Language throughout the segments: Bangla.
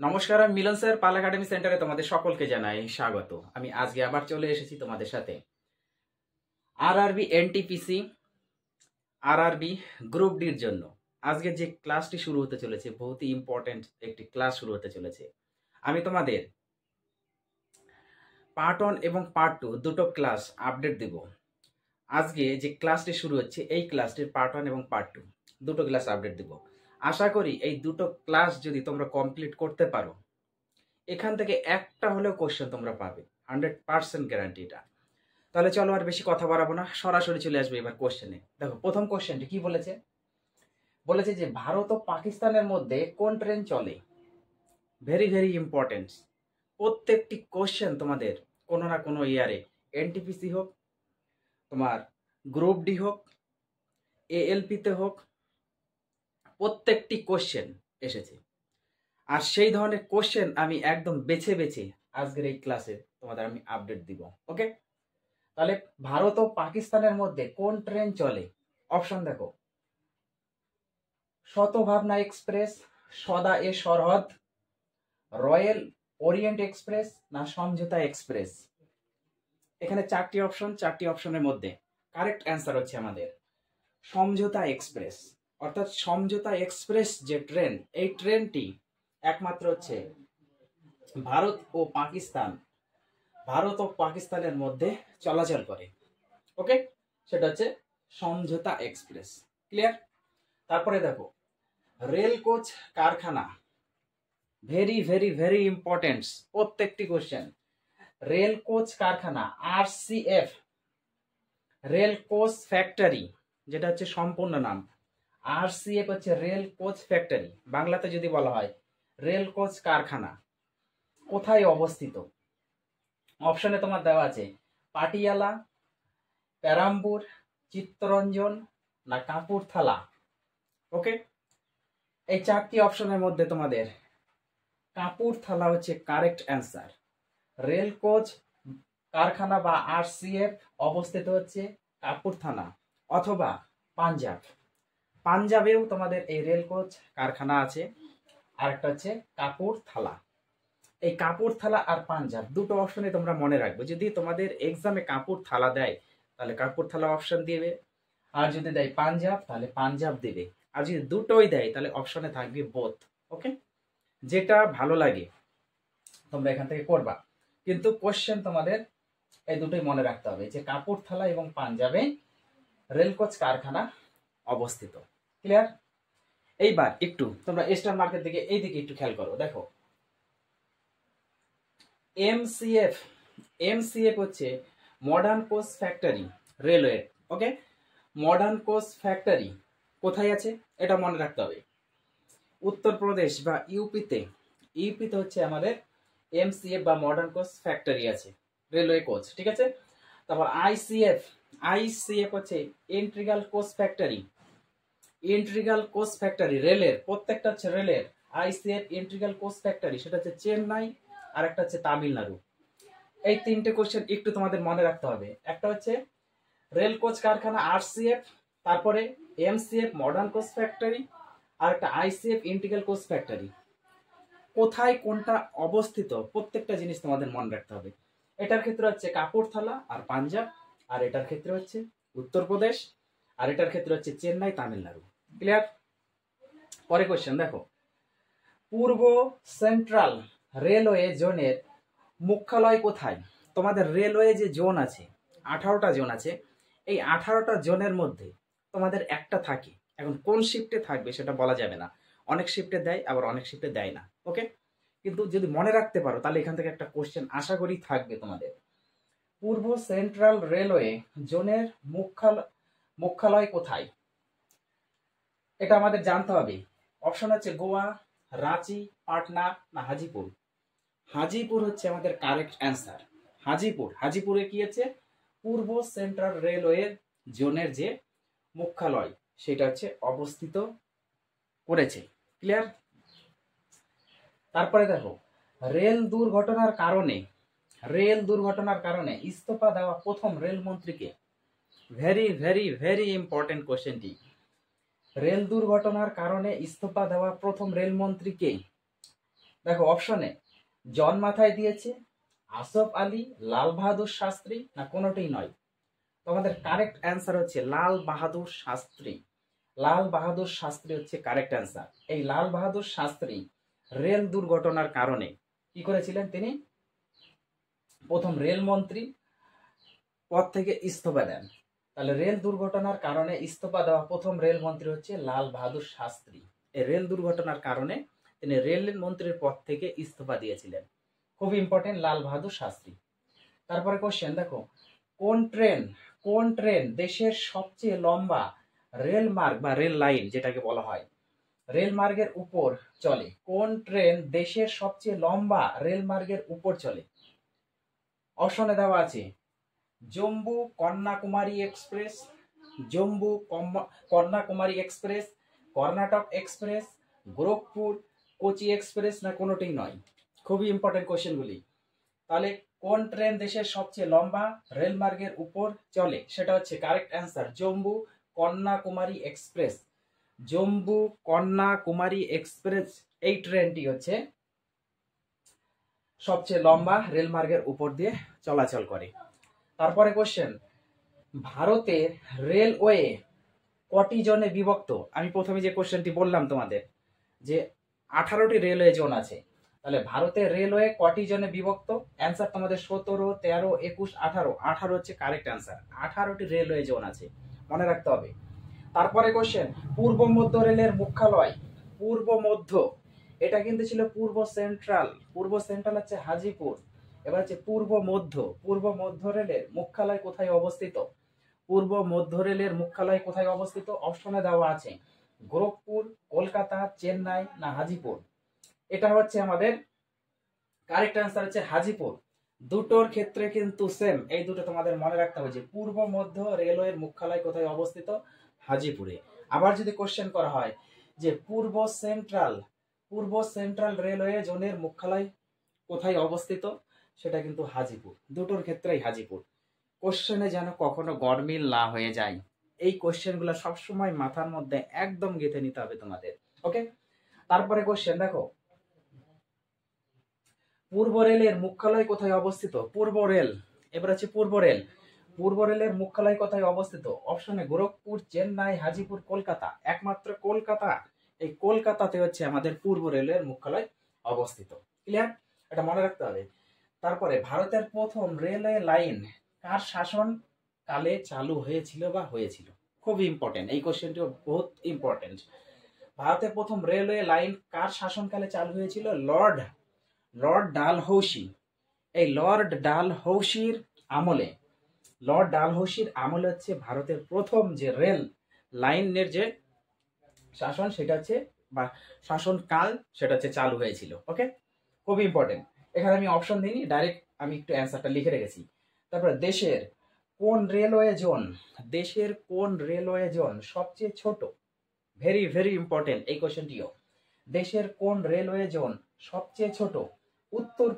নমস্কার, আমি মিলন স্যার। পাল একাডেমি সেন্টারে তোমাদের সকলকে জানাই স্বাগত। আমি আজকে আবার চলে এসেছি তোমাদের সাথে আরআরবি এনটিপিসি আরআরবি গ্রুপ ডির জন্য। আজকে যে ক্লাসটি শুরু হতে চলেছে বহুত ইম্পর্টেন্ট একটি ক্লাস শুরু হতে চলেছে। আমি তোমাদের পার্ট 1 এবং পার্ট 2 দুটো ক্লাস আপডেট দেব। আজকে যে ক্লাসটি শুরু হচ্ছে এই ক্লাসটির পার্ট 1 এবং পার্ট 2 দুটো ক্লাস আপডেট দেব। আশা করি এই দুটো ক্লাস যদি তোমরা কমপ্লিট করতে পারো, এখান থেকে একটা হলেও কোশ্চেন তোমরা পাবে, 100% গ্যারান্টি এটা। তাহলে চলো আর বেশি কথা বাড়াবো না, সরাসরি চলে আসবে এবার কোশ্চেনে। দেখো প্রথম কোশ্চেনটি কি বলেছে, বলেছে যে ভারত ও পাকিস্তানের মধ্যে কোন ট্রেন চলে। Very very important. প্রত্যেকটি কোশ্চেন তোমাদের কোনো না কোনো ইয়ারে, এনটিপিসি হোক, তোমার গ্রুপ ডি হোক, এএলপিতে হোক, প্রত্যেকটি কোশ্চেন এসেছে। আর সেই ধরনের কোশ্চেন আমি একদম বেছে বেছে আজকের এই ক্লাসে তোমাদের আমি আপডেট দিব। ওকে, তাহলে ভারত ও পাকিস্তানের মধ্যে কোন ট্রেন চলে? অপশন দেখো, শতভাবনা এক্সপ্রেস, সদা এ সরহদ, রয়্যাল ওরিয়েন্ট এক্সপ্রেস, না সমঝোতা এক্সপ্রেস। এখানে চারটি অপশন, চারটি অপশনের মধ্যে কারেক্ট অ্যান্সার হচ্ছে আমাদের সমঝোতা এক্সপ্রেস। অর্থাৎ সমঝোতা এক্সপ্রেস যে ট্রেন, এই ট্রেনটি একমাত্র হচ্ছে ভারত ও পাকিস্তানের মধ্যে চলাচল করে। ওকে, সেটা হচ্ছে সমঝোতা এক্সপ্রেস। ক্লিয়ার? তারপরে দেখো রেল কোচ কারখানা, ভেরি ভেরি ভেরি ইম্পর্টেন্ট প্রত্যেকটি কোশ্চেন। রেল কোচ কারখানা আরসিএফ, রেল কোচ ফ্যাক্টরি, যেটা হচ্ছে সম্পূর্ণ নাম। আরসিএফ হচ্ছে রেল কোচ ফ্যাক্টরি, বাংলাতে যদি বলা হয় রেল কোচ কারখানা, কোথায় অবস্থিত? অপশনে তোমার দেওয়া আছে পাটিয়ালা, পেরাম্বুর, চিত্তরঞ্জন, না কাপুরথালা। ওকে, এই চারটি অপশনের মধ্যে তোমাদের কাপুরথালা হচ্ছে কারেক্ট অ্যান্সার। রেল কোচ কারখানা বা আরসিএফ অবস্থিত হচ্ছে কাপুরথালা অথবা পাঞ্জাব। পাঞ্জাবেও তোমাদের এই রেল কোচ কারখানা আছে, আর একটা হচ্ছে কাপুরথালা। এই কাপুরথালা আর পাঞ্জাব দুটো অপশনে তোমরা মনে রাখবে। যদি তোমাদের এক্সামে কাপুরথালা দেয় তাহলে কাপুরথালা অপশন দিবে, আর যদি দেয় পাঞ্জাব তাহলে পাঞ্জাব দিবে, আর যদি দুটোই দেয় তাহলে অপশনে থাকবে বোথ। ওকে, যেটা ভালো লাগে তোমরা এখান থেকে করবা, কিন্তু কোশ্চেন তোমাদের এই দুটোই মনে রাখতে হবে যে কাপুরথালা এবং পাঞ্জাবে রেলকোচ কারখানা অবস্থিত। ক্লিয়ার? এইবার একটু তোমরা ইস্টার্ন মার্কেট দিকে এইদিকে একটু খেয়াল করো। দেখো এমসিএফ, এমসিএফ হচ্ছে মডার্ন কোচ ফ্যাক্টরি রেলওয়ে। ওকে, মডার্ন কোচ ফ্যাক্টরি কোথায় আছে এটা মনে রাখতে হবে। উত্তরপ্রদেশ বা ইউপিতে, ইউপিতে হচ্ছে আমাদের এমসিএফ বা মডার্ন কোচ ফ্যাক্টরি আছে, রেলওয়ে কোচ। ঠিক আছে, তারপর আইসিএফ, আইসিএফ হচ্ছে integral coach factory, integral coach factory রেলের, প্রত্যেকটা হচ্ছে রেলের। আইসিএফ ইন্টিগ্রাল কোচ ফ্যাক্টরি সেটা হচ্ছে চেন্নাই, আর একটা হচ্ছে তামিলনাড়ু। এই তিনটে কোশ্চেন একটু তোমাদের মনে রাখতে হবে। একটা হচ্ছে রেল কোচ কারখানা আরসিএফ, তারপরে এমসিএফ মডার্ন কোচ ফ্যাক্টরি, আর একটা আইসিএফ ইন্টিগ্রাল কোচ ফ্যাক্টরি। কোথায় কোনটা অবস্থিত প্রত্যেকটা জিনিস তোমাদের মনে রাখতে হবে। এটার ক্ষেত্রে হচ্ছে কাপুরথালা আর পাঞ্জাব, আর এটার ক্ষেত্রে হচ্ছে উত্তরপ্রদেশ, আর এটার ক্ষেত্রে হচ্ছে চেন্নাই তামিলনাড়ু। ক্লিয়ার? পরে কোশ্চেন দেখো, পূর্ব সেন্ট্রাল রেলওয়ে জোনের মুখ্যালয় কোথায়? তোমাদের রেলওয়ে যে জোন আছে 18টা জোন আছে, এই 18টা জোনের মধ্যে তোমাদের একটা থাকে। এখন কোন শিফটে থাকবে সেটা বলা যাবে না, অনেক শিফটে দেয় আবার অনেক শিফটে দেয় না। ওকে, কিন্তু যদি মনে রাখতে পারো তাহলে এখান থেকে একটা কোশ্চেন আশা করি থাকবে তোমাদের। পূর্ব সেন্ট্রাল রেলওয়ে জোনের মুখ্যালয় কোথায়, এটা আমাদের জানতে হবে। অপশন হচ্ছে গোয়া, রাঁচি, পাটনা, না হাজিপুর। হাজিপুর হচ্ছে আমাদের কারেক্ট অ্যান্সার। হাজিপুর, হাজিপুরে কি আছে? পূর্ব সেন্ট্রাল রেলওয়ে জোনের যে মুখ্যালয় সেটা হচ্ছে অবস্থিত করেছে। ক্লিয়ার? তারপরে দেখো রেল দুর্ঘটনার কারণে, রেল দুর্ঘটনার কারণে ইস্তফা দেওয়া প্রথম রেলমন্ত্রীকে। ভেরি ভেরি ভেরি ইম্পর্টেন্ট কোশ্চেনটি। রেল দুর্ঘটনার কারণে ইস্তফা দেওয়া প্রথম রেলমন্ত্রীকে? দেখো অপশনে জন মাথায় দিয়েছে, আসফ আলী, লাল বাহাদুর শাস্ত্রী, না কোনোটাই নয়। তোমাদের কারেক্ট অ্যান্সার হচ্ছে লাল বাহাদুর শাস্ত্রী। লাল বাহাদুর শাস্ত্রী হচ্ছে কারেক্ট অ্যান্সার। এই লাল বাহাদুর শাস্ত্রী রেল দুর্ঘটনার কারণে কি করেছিলেন, তিনি প্রথম রেলমন্ত্রী পদ থেকে ইস্তফা দেন। তাহলে রেল দুর্ঘটনার কারণে ইস্তফা দেওয়া প্রথম রেলমন্ত্রী হচ্ছে লাল বাহাদুর শাস্ত্রী। এই রেল দুর্ঘটনার কারণে তিনি রেল মন্ত্রীর পদ থেকে ইস্তফা দিয়েছিলেন। খুব ইম্পর্টেন্ট, লাল বাহাদুর শাস্ত্রী। তারপরে কোশ্চেন দেখো, কোন ট্রেন দেশের সবচেয়ে লম্বা রেল মার্গ বা রেল লাইন যেটাকে বলা হয় রেল মার্গের উপর চলে? কোন ট্রেন দেশের সবচেয়ে লম্বা রেল মার্গের উপর চলে? অপশনে দেওয়া আছে Jammu Kanyakumari express, Jammu Kanyakumari express, Karnataka express, Gorakhpur Kochi express, না কোনোটাই নয়। খুবই ইম্পর্টেন্ট কোশ্চেনগুলি। তাহলে কোন ট্রেন দেশের সবচেয়ে লম্বা রেল মার্গের উপর চলে? সেটা হচ্ছে correct answer Jammu Kanyakumari express. Jammu Kanyakumari express এই ট্রেনটি হচ্ছে সবচেয়ে লম্বা রেল মার্গের উপর দিয়ে চলাচল করে। তারপরে কোশ্চেন, ভারতের রেলওয়ে কটি জোনে বিভক্ত? আমি প্রথমে যে কোশ্চেনটি বললাম তোমাদের যে 18টি রেলওয়ে জোন আছে। তাহলে ভারতের রেলওয়ে কটি জোনে বিভক্ত? অ্যান্সার তোমাদের 17, 13, 21, 18। 18 হচ্ছে কারেক্ট অ্যান্সার। 18টি রেলওয়ে জোন আছে, মনে রাখতে হবে। তারপরে কোশ্চেন, পূর্ব মধ্য রেলের মুখ্যালয়, পূর্ব মধ্য, এটা কিন্তু ছিল পূর্ব সেন্ট্রাল। পূর্ব সেন্ট্রাল হচ্ছে হাজিপুর। এবার হচ্ছে পূর্ব মধ্য। পূর্ব মধ্য রেলের মুখ্যালয় কোথায় অবস্থিত? পূর্ব মধ্য রেলের মুখ্যালয় কোথায় অবস্থিত? অপশনে দেওয়া আছে গোরখপুর, কলকাতা, চেন্নাই, না হাজিপুর। এটা হচ্ছে আমাদের কারেক্ট অ্যান্সার হচ্ছে হাজিপুর। দুটোর ক্ষেত্রে কিন্তু সেম, এই দুটো তোমাদের মনে রাখতে হবে যে পূর্ব মধ্য রেলওয়ের মুখ্যালয় কোথায় অবস্থিত? হাজিপুরে। আবার যদি কোশ্চেন করা হয় যে পূর্ব সেন্ট্রাল রেলওয়ে জোনের মুখ্যালয় কোথায় অবস্থিত? সেটা কিন্তু হাজিপুর। দুটোর ক্ষেত্রেই হাজিপুর। কোশ্চেনে যেন কখনো গরমিল না হয়ে যায়, এই কোশ্চেনগুলো সবসময় মাথার মধ্যে একদম গেঁথে নিতে হবে তোমাদের। ওকে, তারপরে কোশ্চেন দেখো, পূর্ব রেলের মুখ্যালয় কোথায় অবস্থিত? পূর্ব রেল, এবার হচ্ছে পূর্ব রেল। পূর্ব রেলের মুখ্যালয় কোথায় অবস্থিত? অপশনে গোরখপুর, চেন্নাই, হাজিপুর, কলকাতা। একমাত্র কলকাতা। এই কলকাতাতে হচ্ছে আমাদের পূর্ব রেলের মুখ্যালয় অবস্থিত। ক্লিয়ার? এটা মনে রাখতে হবে। তারপরে ভারতের প্রথম রেলওয়ে লাইন কার শাসন কালে চালু হয়েছিল বা হয়েছিল? খুব ইম্পর্টেন্ট, এই কোশ্চেনটিও বহুত ইম্পর্টেন্ট। ভারতের প্রথম রেলওয়ে লাইন কার শাসনকালে চালু হয়েছিল? লর্ড ডালহৌসি। এই লর্ড ডালহৌসির আমলে হচ্ছে ভারতের প্রথম যে রেল লাইনের যে শাসন সেটা হচ্ছে বা শাসনকাল সেটা হচ্ছে চালু হয়েছিল। ওকে, খুব ইম্পর্টেন্ট। এখানে আমি অপশন দিইনি, ডাইরেক্ট আমি একটু অ্যান্সারটা লিখে রেখেছি। তারপরে দেশের কোন রেলওয়ে জোন সবচেয়ে ছোট? ভেরি ভেরি ইম্পর্টেন্ট এই কোশ্চেনটিও। দেশের কোন রেলওয়ে জোন সবচেয়ে ছোট? উত্তর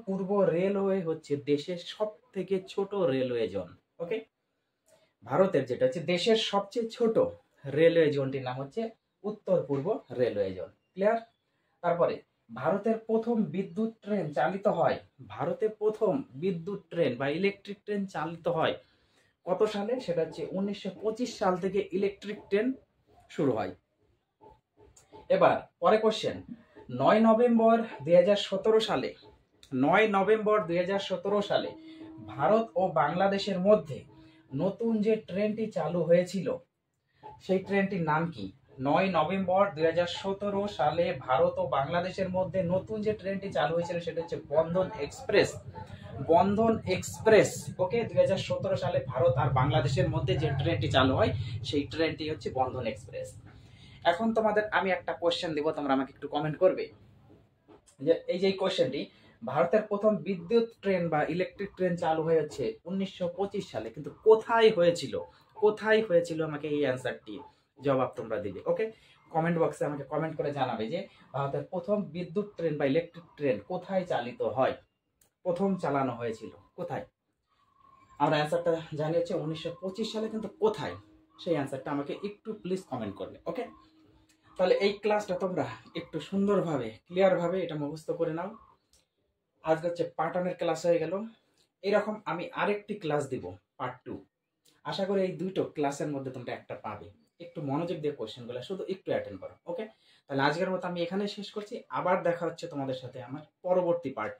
পূর্ব রেলওয়ে হচ্ছে দেশের সব থেকে ছোট রেলওয়ে জোন। ওকে, ভারতের যেটা হচ্ছে দেশের সবচেয়ে ছোট রেলওয়ে জোনটির নাম হচ্ছে উত্তর পূর্ব রেলওয়ে জোন। ক্লিয়ার? তারপরে ভারতের প্রথম বিদ্যুৎ ট্রেন বা ইলেকট্রিক ট্রেন চালিত হয় কত সালে? সেটা হচ্ছে 1925 সাল থেকে ইলেকট্রিক ট্রেন শুরু হয়। এবার পরে কোশ্চেন, 9 নভেম্বর 2017 সালে ভারত ও বাংলাদেশের মধ্যে নতুন যে ট্রেনটি চালু হয়েছিল সেই ট্রেনটির নাম কি? 9 নভেম্বর 2017 সালে ভারত ও বাংলাদেশের মধ্যে নতুন যে ট্রেনটি চালু হয়েছিল সেটা হচ্ছে বন্ধন এক্সপ্রেস। ওকে, 2017 সালে ভারত আর বাংলাদেশের মধ্যে যে ট্রেনটি চালু হয় সেই ট্রেনটি হচ্ছে বন্ধন এক্সপ্রেস। এখন তোমাদের আমি একটা কোশ্চেন দেব, তোমরা আমাকে একটু কমেন্ট করবে যে এই যে কোশ্চেনটি, ভারতের প্রথম বিদ্যুৎ ট্রেন বা ইলেকট্রিক ট্রেন চালু হয়েছে 1925 সালে, কিন্তু কোথায় হয়েছিল আমাকে এই অ্যান্সারটি জবাব তোমরা দিবে। ওকে, কমেন্ট বক্সে আমাকে কমেন্ট করে জানাবে যে ভারতের প্রথম বিদ্যুৎ ট্রেন বা ইলেকট্রিক ট্রেন কোথায় চালিত হয়, প্রথম চালানো হয়েছিল কোথায়? আমরা অ্যান্সারটা জানি হচ্ছে 1925 সালে, কিন্তু কোথায় সেই অ্যান্সারটা আমাকে একটু প্লিজ কমেন্ট করবে। ওকে, তাহলে এই ক্লাসটা তোমরা একটু সুন্দরভাবে ক্লিয়ারভাবে এটা মুখস্থ করে নাও। আজকে হচ্ছে পার্ট 1 এর ক্লাস হয়ে গেল। এরকম আমি আরেকটি ক্লাস দিব, পার্ট 2। আশা করি এই দুটো ক্লাসের মধ্যে তোমরা একটা পাবে। একটু মনোযোগ দিয়ে কোশ্চেনগুলো শুধু একটু অ্যাটেন্ড করো, ওকে? তাহলে আজকের মতো আমি এখানে শেষ করছি। আবার দেখা হচ্ছে তোমাদের সাথে আমার পরবর্তী পার্ট।